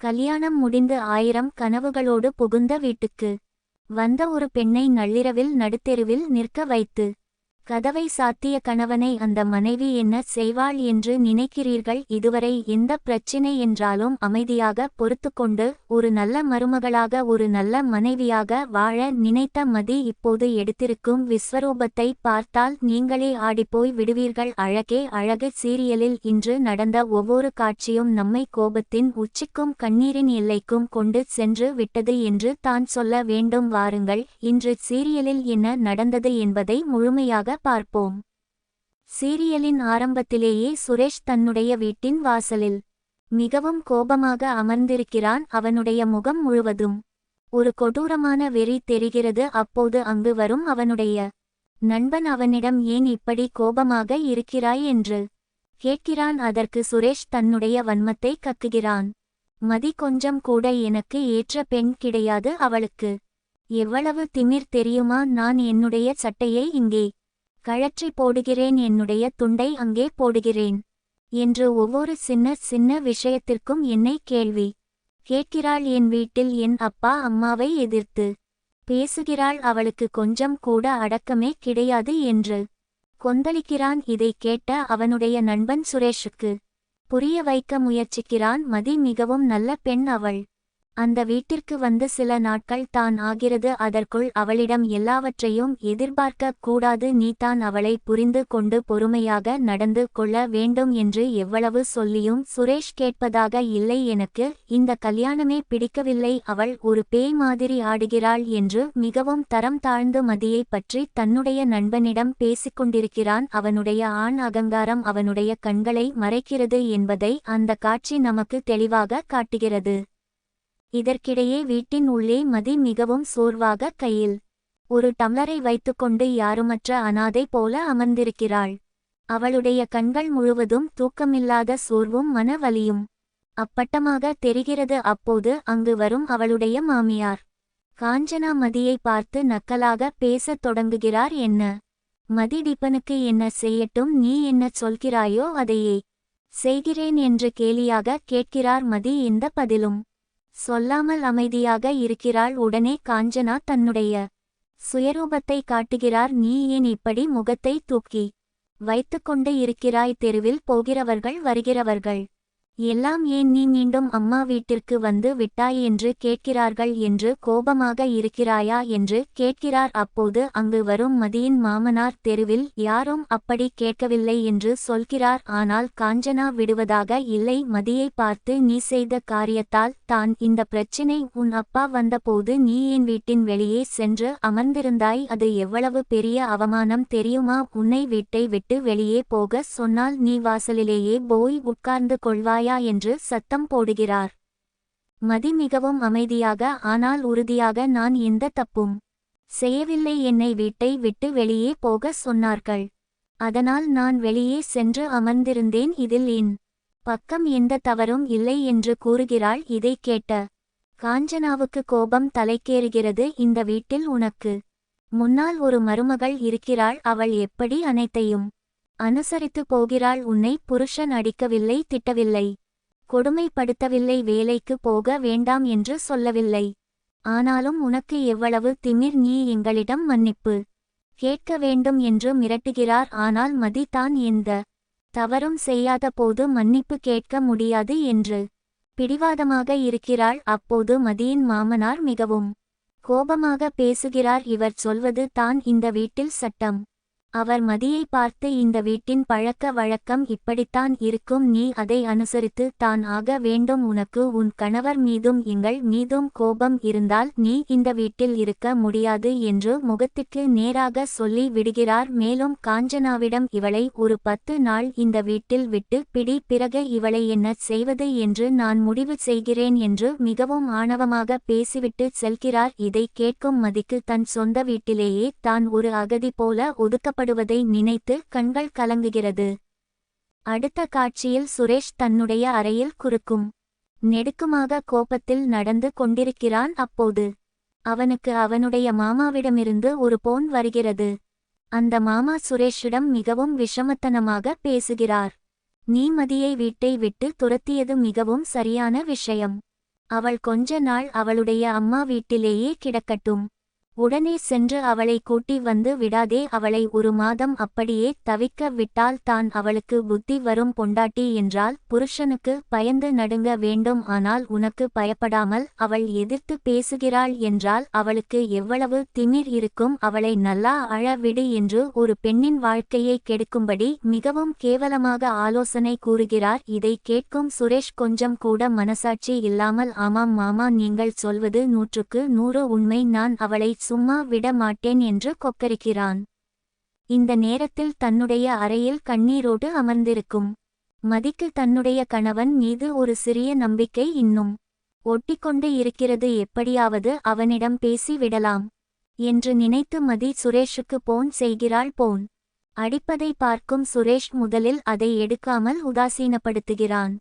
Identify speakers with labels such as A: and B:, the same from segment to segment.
A: கல்யாணம் முடிந்து 1000 கனவுகளோடு புகுந்த வீட்டுக்கு வந்த ஒரு பெண்ணை நள்ளிரவில் நடுத்தெருவில் நிற்க வைத்து கதவை சாத்திய கணவனை அந்த மனைவி என்ன செய்வாள் என்று நினைக்கிறீர்கள்? இதுவரை எந்த பிரச்சினை என்றாலும் அமைதியாக பொறுத்துக்கொண்டு ஒரு நல்ல மருமகளாக ஒரு நல்ல மனைவியாக வாழ நினைத்த மதி இப்போது எடுத்திருக்கும் விஸ்வரூபத்தை பார்த்தால் நீங்களே ஆடிப்போய் விடுவீர்கள். அழகே அழகு சீரியலில் இன்று நடந்த ஒவ்வொரு காட்சியும் நம்மை கோபத்தின் உச்சிக்கும் கண்ணீரின் எல்லைக்கும் கொண்டு சென்று விட்டது என்று தான் சொல்ல வேண்டும். வாருங்கள், இன்று சீரியலில் என்ன நடந்தது என்பதை முழுமையாக பார்ப்போம். சீரியலின் ஆரம்பத்திலேயே சுரேஷ் தன்னுடைய வீட்டின் வாசலில் மிகவும் கோபமாக அமர்ந்திருக்கிறான். அவனுடைய முகம் முழுவதும் ஒரு கொடூரமான வெறி தெரிகிறது. அப்போது அங்கு வரும் அவனுடைய நண்பன் அவனிடம் ஏன் இப்படி கோபமாக இருக்கிறாய் என்று கேட்கிறான். அதற்கு சுரேஷ் தன்னுடைய வன்மத்தை கக்குகிறான். மதி கொஞ்சம் கூட எனக்கு ஏற்ற பெண் கிடையாது. அவளுக்கு எவ்வளவு திமிர் தெரியுமா? நான் என்னுடைய சட்டையை இங்கே கழற்றி போடுகிறேன், என்னுடைய துண்டை அங்கே போடுகிறேன் என்று ஒவ்வொரு சின்ன சின்ன விஷயத்திற்கும் என்னை கேள்வி கேட்கிறாள். என் வீட்டில் என் அப்பா அம்மாவை எதிர்த்து பேசுகிறாள். அவளுக்கு கொஞ்சம் கூட அடக்கமே கிடையாது என்று கொந்தளிக்கிறான். இதை கேட்ட அவனுடைய நண்பன் சுரேஷுக்கு புரிய வைக்க முயற்சிக்கிறான். மதி மிகவும் நல்ல பெண். அவள் அந்த வீட்டிற்கு வந்து சில நாட்கள் தான் ஆகிறது. அதற்குள் அவளிடம் எல்லாவற்றையும் எதிர்பார்க்க கூடாது. நீ தான் அவளை புரிந்து கொண்டு பொறுமையாக நடந்து கொள்ள வேண்டும் என்று எவ்வளவு சொல்லியும் சுரேஷ் கேட்பதாக இல்லை. எனக்கு இந்த கல்யாணமே பிடிக்கவில்லை, அவள் ஒரு பேய் மாதிரி ஆடுகிறாள் என்று மிகவும் தரம் தாழ்ந்து மதியை பற்றி தன்னுடைய நண்பனிடம் பேசிக்கொண்டிருக்கிறான். அவனுடைய ஆண் அகங்காரம் அவனுடைய கண்களை மறைக்கிறது என்பதை அந்த காட்சி நமக்கு தெளிவாக காட்டுகிறது. இதற்கிடையே வீட்டின் உள்ளே மதி மிகவும் சோர்வாக கையில் ஒரு டம்ளரை வைத்துக்கொண்டு யாருமற்ற அனாதை போல அமர்ந்திருக்கிறாள். அவளுடைய கண்கள் முழுவதும் தூக்கமில்லாத சோர்வும் மன வலியும் அப்பட்டமாக தெரிகிறது. அப்போது அங்கு வரும் அவளுடைய மாமியார் காஞ்சனா மதியை பார்த்து நக்கலாக பேசத் தொடங்குகிறார். என்ன மதி, டிபனுக்கு என்ன செய்யட்டும்? நீ என்ன சொல்கிறாயோ அதையே செய்கிறேன் என்று கேலியாக கேட்கிறார். மதி எந்த பதிலும் சொல்லாமல் அமைதியாக இருக்கிறாள். உடனே காஞ்சனா தன்னுடைய சுயரூபத்தை காட்டுகிறார். நீ ஏன் இப்படி முகத்தை தூக்கி வைத்துக்கொண்டு இருக்கிறாய்? தெருவில் போகிறவர்கள் வருகிறவர்கள் எல்லாம் ஏன் நீ மீண்டும் அம்மா வீட்டிற்கு வந்து விட்டாய் என்று கேட்கிறார்கள் என்று கோபமாக இருக்கிறாயா என்று கேட்கிறார். அப்போது அங்கு வரும் மதியின் மாமனார் தெருவில் யாரும் அப்படி கேட்கவில்லை என்று சொல்கிறார். ஆனால் காஞ்சனா விடுவதாக இல்லை. மதியை பார்த்து நீ செய்த காரியத்தால் தான் இந்த பிரச்சினை. உன் அப்பா வந்தபோது நீ என் வீட்டின் வெளியே சென்று அமர்ந்திருந்தாய். அது எவ்வளவு பெரிய அவமானம் தெரியுமா? உன்னை வீட்டை விட்டு வெளியே போக சொன்னால் நீ வாசலிலேயே போய் உட்கார்ந்து கொள்வாய் என்று சத்தம் போடுகிறார். மதி மிகவும் அமைதியாக ஆனால் உறுதியாக நான் எந்த தப்பும் செய்யவில்லை, என்னை வீட்டை விட்டு வெளியே போக சொன்னார்கள், அதனால் நான் வெளியே சென்று அமர்ந்திருந்தேன், இதில் என் பக்கம் எந்த தவறும் இல்லை என்று கூறுகிறாள். இதை கேட்ட காஞ்சனாவுக்கு கோபம் தலைக்கேறுகிறது. இந்த வீட்டில் உனக்கு முன்னால் ஒரு மருமகள் இருக்கிறாள், அவள் எப்படி அனைத்தையும் அனுசரித்து போகிறாள்? உன்னை புருஷன் அடிக்கவில்லை, திட்டவில்லை, கொடுமைப்படுத்தவில்லை, வேலைக்கு போக வேண்டாம் என்று சொல்லவில்லை. ஆனாலும் உனக்கு எவ்வளவு திமிர்? நீ எங்களிடம் மன்னிப்பு கேட்க வேண்டும் என்று மிரட்டுகிறார். ஆனால் மதி தான் எந்த தவறும் செய்யாத போது மன்னிப்பு கேட்க முடியாது என்று பிடிவாதமாக இருக்கிறாள். அப்போது மதியின் மாமனார் மிகவும் கோபமாக பேசுகிறார். இவர் சொல்வது தான் இந்த வீட்டில் சட்டம். அவர் மதியை பார்த்து இந்த வீட்டின் பழக்க வழக்கம் இப்படித்தான் இருக்கும், நீ அதை அனுசரித்து தான் ஆக வேண்டும். உனக்கு உன் கணவர் மீதும் எங்கள் மீதும் கோபம் இருந்தால் நீ இந்த வீட்டில் இருக்க முடியாது என்று முகத்திற்கு நேராக சொல்லி விடுகிறார். மேலும் காஞ்சனாவிடம் இவளை ஒரு 10 நாள் இந்த வீட்டில் விட்டு பிடி, பிறகு இவளை என்ன செய்வது என்று நான் முடிவு செய்கிறேன் என்று மிகவும் ஆணவமாக பேசிவிட்டு செல்கிறார். இதை கேட்கும் மதிக்கு தன் சொந்த வீட்டிலேயே தான் ஒரு அகதி போல ஒதுக்கப்படுவதை நினைத்து கண்கள் கலங்குகிறது. அடுத்த காட்சியில் சுரேஷ் தன்னுடைய அறையில் குறுக்கும் நெடுக்குமாக கோபத்தில் நடந்து கொண்டிருக்கிறான். அப்போது அவனுக்கு அவனுடைய மாமாவிடமிருந்து ஒரு போன் வருகிறது. அந்த மாமா சுரேஷிடம் மிகவும் விஷமத்தனமாக பேசுகிறார். நீ மதியை வீட்டை விட்டு துரத்தியது மிகவும் சரியான விஷயம். அவள் கொஞ்ச நாள் அவளுடைய அம்மா வீட்டிலேயே கிடக்கட்டும். உடனே சென்று அவளை கூட்டி வந்து விடாதே. அவளை 1 மாதம் அப்படியே தவிக்க விட்டால் தான் அவளுக்கு புத்தி வரும். பொண்டாட்டி என்றால் புருஷனுக்கு பயந்து நடுங்க வேண்டும். ஆனால் உனக்கு பயப்படாமல் அவள் எதிர்த்து பேசுகிறாள் என்றால் அவளுக்கு எவ்வளவு திமிர் இருக்கும். அவளை நல்லா அழ விடு என்று ஒரு பெண்ணின் வாழ்க்கையை கெடுக்கும்படி மிகவும் கேவலமாக ஆலோசனை கூறுகிறார். இதை கேட்கும் சுரேஷ் கொஞ்சம் கூட மனசாட்சி இல்லாமல், ஆமாம் மாமா, நீங்கள் சொல்வது 100க்கு 100 உண்மை, நான் அவளை சும்மா விட மாட்டேன் என்று கொக்கரிக்கிறான். இந்த நேரத்தில் தன்னுடைய அறையில் கண்ணீரோடு அமர்ந்திருக்கும் மதிக்கு தன்னுடைய கணவன் மீது ஒரு சிறிய நம்பிக்கை இன்னும் ஒட்டிக்கொண்டு இருக்கிறது. எப்படியாவது அவனிடம் பேசி விடலாம் என்று நினைத்து மதி சுரேஷுக்கு போன் செய்கிறாள். போன் அடிப்பதை பார்க்கும் சுரேஷ் முதலில் அதை எடுக்காமல் உதாசீனப்படுத்துகிறான்.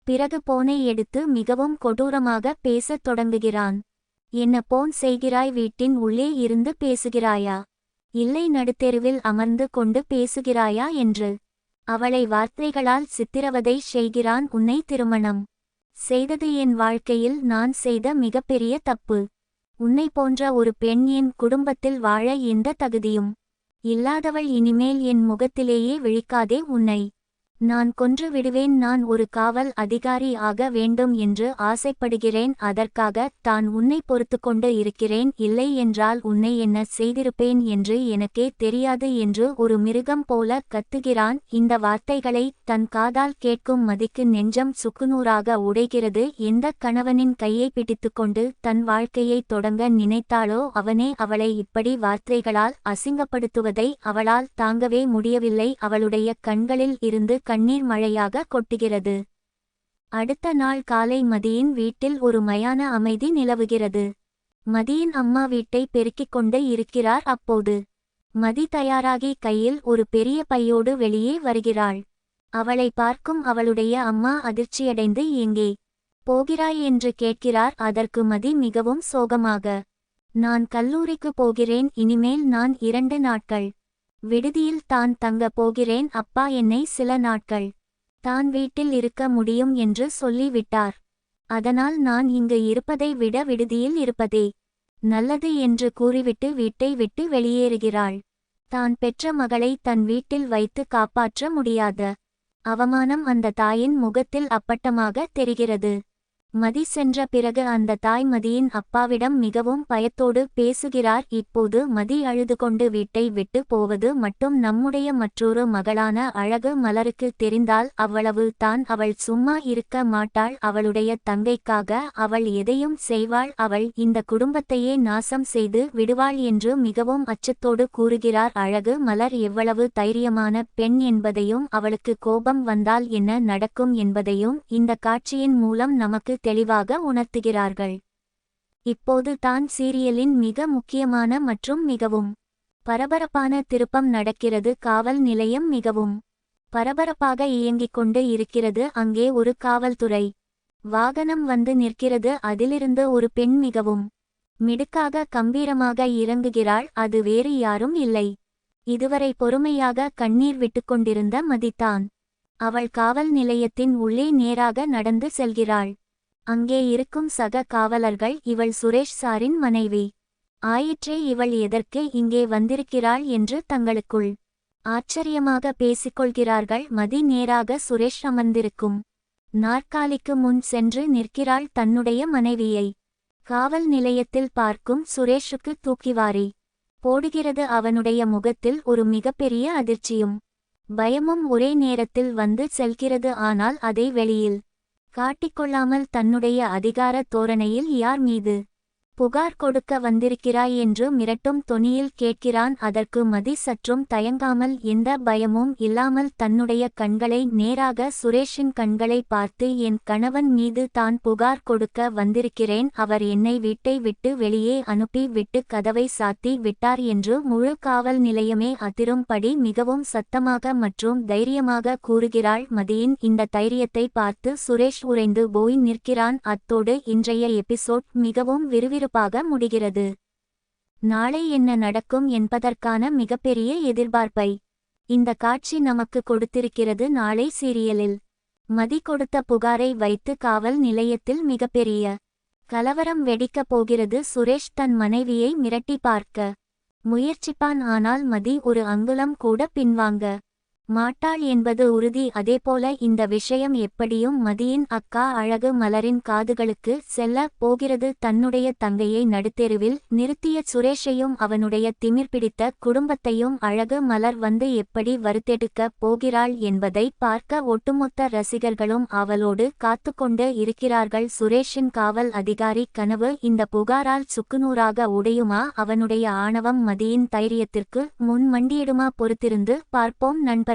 A: பிறகு போனை எடுத்து மிகவும் கொடூரமாக பேசத் தொடங்குகிறான். என்ன போன் செய்கிறாய்? வீட்டின் உள்ளே இருந்து பேசுகிறாயா? இல்லை, நடுத்தெருவில் அமர்ந்து கொண்டு பேசுகிறாயா என்று அவளை வார்த்தைகளால் சித்திரவதை செய்கிறான். உன்னை திருமணம் செய்தது என் வாழ்க்கையில் நான் செய்த மிகப்பெரிய தப்பு. உன்னை போன்ற ஒரு பெண் என் குடும்பத்தில் வாழ எந்த தகுதியும் இல்லாதவள். இனிமேல் என் முகத்திலேயே விழிக்காதே. உன்னை நான் கொன்று விடுவேன். நான் ஒரு காவல் அதிகாரி ஆக வேண்டும் என்று ஆசைப்படுகிறேன். அதற்காக தான் உன்னை பொறுத்துக்கொண்டு இருக்கிறேன். இல்லை என்றால் உன்னை என்ன செய்திருப்பேன் என்று எனக்கே தெரியாது என்று ஒரு மிருகம் போல கத்துகிறான். இந்த வார்த்தைகளை தன் காதால் கேட்கும் மதிக்கு நெஞ்சம் சுக்குநூறாக உடைகிறது. எந்த கணவனின் கையை பிடித்துக்கொண்டு தன் வாழ்க்கையை தொடங்க நினைத்தாளோ அவனே அவளை இப்படி வார்த்தைகளால் அசிங்கப்படுத்துவதை அவளால் தாங்கவே முடியவில்லை. அவளுடைய கண்களில் இருந்து கண்ணீர் மழையாக கொட்டுகிறது. அடுத்த நாள் காலை மதியின் வீட்டில் ஒரு மயான அமைதி நிலவுகிறது. மதியின் அம்மா வீட்டை பெருக்கிக் கொண்டு இருக்கிறார். அப்போது மதி தயாராகி கையில் ஒரு பெரிய பையோடு வெளியே வருகிறாள். அவளை பார்க்கும் அவளுடைய அம்மா அதிர்ச்சியடைந்து, எங்கே போகிறாய் என்று கேட்கிறார். அதற்கு மதி மிகவும் சோகமாக, நான் கல்லூரிக்கு போகிறேன். இனிமேல் நான் 2 நாட்கள் விடுதியில் தான் தங்க போகிறேன். அப்பா என்னை சில நாட்கள் தான் வீட்டில் இருக்க முடியும் என்று சொல்லிவிட்டார். அதனால் நான் இங்கு இருப்பதை விட விடுதியில் இருப்பதே நல்லது என்று கூறிவிட்டு வீட்டை விட்டு வெளியேறுகிறாள். தான் பெற்ற மகளை தன் வீட்டில் வைத்து காப்பாற்ற முடியாத அவமானம் அந்த தாயின் முகத்தில் அப்பட்டமாக தெரிகிறது. மதி சென்ற பிறகு அந்த தாய் மதியின் அப்பாவிடம் மிகவும் பயத்தோடு பேசுகிறார். இப்போது மதி அழுதுகொண்டு வீட்டை விட்டு போவது மட்டும் நம்முடைய மற்றொரு மகளான அழகு மலருக்கு தெரிந்தால் அவ்வளவு தான். அவள் சும்மா இருக்க மாட்டாள். அவளுடைய தங்கைக்காக அவள் எதையும் செய்வாள். அவள் இந்த குடும்பத்தையே நாசம் செய்து விடுவாள் என்று மிகவும் அச்சத்தோடு கூறுகிறார். அழகு மலர் எவ்வளவு தைரியமான பெண் என்பதையும் அவளுக்கு கோபம் வந்தால் என்ன நடக்கும் என்பதையும் இந்த காட்சியின் மூலம் நமக்கு தெளிவாக உணர்த்துகிறார்கள். இப்போது தான் சீரியலின் மிக முக்கியமான மற்றும் மிகவும் பரபரப்பான திருப்பம் நடக்கிறது. காவல் நிலையம் மிகவும் பரபரப்பாக இயங்கிக் கொண்டு இருக்கிறது. அங்கே ஒரு காவல்துறை வாகனம் வந்து நிற்கிறது. அதிலிருந்து ஒரு பெண் மிகவும் மிடுக்காக கம்பீரமாக இறங்குகிறாள். அது வேறு யாரும் இல்லை, இதுவரை பொறுமையாக கண்ணீர் விட்டுக்கொண்டிருந்த மதிதான். அவள் காவல் நிலையத்தின் உள்ளே நேராக நடந்து செல்கிறாள். அங்கே இருக்கும் சக காவலர்கள், இவள் சுரேஷ் சாரின் மனைவி ஆயிற்றே, இவள் எதற்கு இங்கே வந்திருக்கிறாள் என்று தங்களுக்குள் ஆச்சரியமாக பேசிக்கொள்கிறார்கள். மதி நேராக சுரேஷ் அமர்ந்திருக்கும் நாற்காலிக்கு முன் சென்று நிற்கிறாள். தன்னுடைய மனைவியை காவல் நிலையத்தில் பார்க்கும் சுரேஷுக்கு தூக்கிவாரி போடுகிறது. அவனுடைய முகத்தில் ஒரு மிகப்பெரிய அதிர்ச்சியும் பயமும் ஒரே நேரத்தில் வந்து செல்கிறது. ஆனால் அதை வெளியில் காட்டிக்கொள்ளாமல் தன்னுடைய அதிகார தோரணையில் யார் மீது புகார் கொடுக்க வந்திருக்கிறாய் என்று மிரட்டும் தொனியில் கேட்கிறான். அதற்கு மதி சற்றும் தயங்காமல், எந்த பயமும் இல்லாமல் தன்னுடைய கண்களை நேராக சுரேஷின் கண்களை பார்த்து, என் கணவன் மீது தான் புகார் கொடுக்க வந்திருக்கிறேன். அவர் என்னை வீட்டை விட்டு வெளியே அனுப்பி விட்டு கதவை சாத்தி விட்டார் என்று முழு காவல் நிலையமே அதிரும்படி மிகவும் சத்தமாக மற்றும் தைரியமாக கூறுகிறாள். மதியின் இந்த தைரியத்தை பார்த்து சுரேஷ் உறைந்து போய் நிற்கிறான். அத்தோடு இன்றைய எபிசோட் மிகவும் விறுவிறுப்பாக முடிகிறது. நாளை என்ன நடக்கும் என்பதற்கான மிகப்பெரிய எதிர்பார்ப்பை இந்த காட்சி நமக்கு கொடுத்திருக்கிறது. நாளை சீரியலில் மதி கொடுத்த புகாரை வைத்து காவல் நிலையத்தில் மிகப்பெரிய கலவரம் வெடிக்கப் போகிறது. சுரேஷ் தன் மனைவியை மிரட்டி பார்க்க முயற்சிப்பான். ஆனால் மதி ஒரு அங்குலம் கூட பின்வாங்க மாட்டாள் என்பது உறுதி. அதேபோல இந்த விஷயம் எப்படியும் மதியின் அக்கா அழகு மலரின் காதுகளுக்கு செல்ல போகிறது. தன்னுடைய தங்கையை நடுத்தெருவில் நிறுத்திய சுரேஷையும் அவனுடைய திமிர் பிடித்த குடும்பத்தையும் அழகு மலர் வந்து எப்படி வறுத்தெடுக்க போகிறாள் என்பதை பார்க்க ஒட்டுமொத்த ரசிகர்களும் அவளோடு காத்துக்கொண்டு இருக்கிறார்கள். சுரேஷின் காவல் அதிகாரி கனவு இந்த புகாரால் சுக்குநூறாக உடையுமா? அவனுடைய ஆணவம் மதியின் தைரியத்திற்கு முன் மண்டியிடுமா? பொறுத்திருந்து பார்ப்போம் நண்பர்களே.